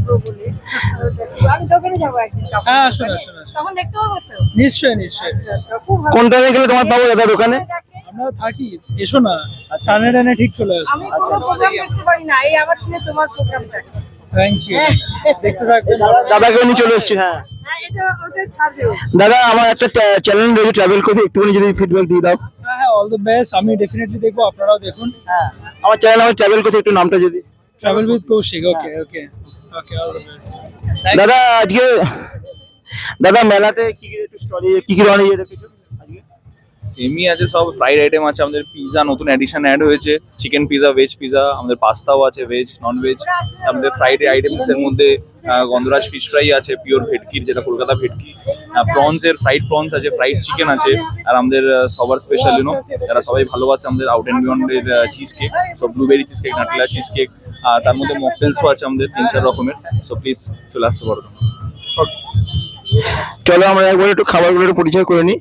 আসবো বলে। আমি দোকানে যাবো একদিন। হ্যাঁ, আসুন আসুন আসুন। তখন দেখতে পাবো তো? নিশ্চয়ই নিশ্চয়ই। আচ্ছা, আচ্ছা, খুব ভালো। কোন টাইমে গেলে তোমার পাবো দাদা দোকানে? আমরা থাকি, এসো না, টানে টানে ঠিক চলে আসো। আমি কোনো প্রোগ্রাম দেখতে পারি না, এই আবার ছিল তোমার প্রোগ্রামটা। থ্যাংক ইউ, দেখতে থাকবেন। দাদাকে নিয়ে চলে এসেছি। হ্যাঁ হ্যাঁ, এটা ওটা ছাড়বে। দাদা, আমার একটা চ্যানেল রয়েছে ট্রাভেল করছি, একটুখানি যদি ফিডব্যাক দিয়ে দাও। হ্যাঁ হ্যাঁ, অল দ্য বেস্ট। আমি ডেফিনেটলি দেখবো, আপনারাও দেখুন। হ্যাঁ, আমার চ্যানেল আমি ট্রাভেল করছি, একটু নামটা যদি। Travel with Kaushik. Okay okay okay, all the best. দাদা আজকে দাদা মেলাতে কি কি একটু স্টরি কি কি ধরনের ইয়ে রেখেছো আজকে? সেমই আছে, সব ফ্রাইড আইটেম আছে আমাদের। পিজা নতুন এডিশন অ্যাড হয়েছে, চিকেন পিজা, ভেজ পিজা, আমাদের পাস্তাও আছে, ভেজ নন ভেজ। আমাদের ফ্রাইড আইটেমস এর মধ্যে গন্ধরাজ ফিশ ফ্রাই আছে, পিওর ভেটকির, যেটা কলকাতা ভেটকি। প্রনস এর ফ্রাইড প্রনস আছে, ফ্রাইড চিকেন আছে। আর আমাদের সবার স্পেশাল যারা সবাই ভালোবাসে, আমাদের আউট অ্যান্ড বিয়ন্ড এর চিজ কেক, সব blueberry cheese cake, Nutella cheese cake. আর তার মধ্যে মকটেলসও আছে আমাদের 3-4 রকমের। সো প্লিজ চলে আসতে পারো। চলো আমরা একবার একটু খাবারগুলো একটু পরিচয় করে নিই।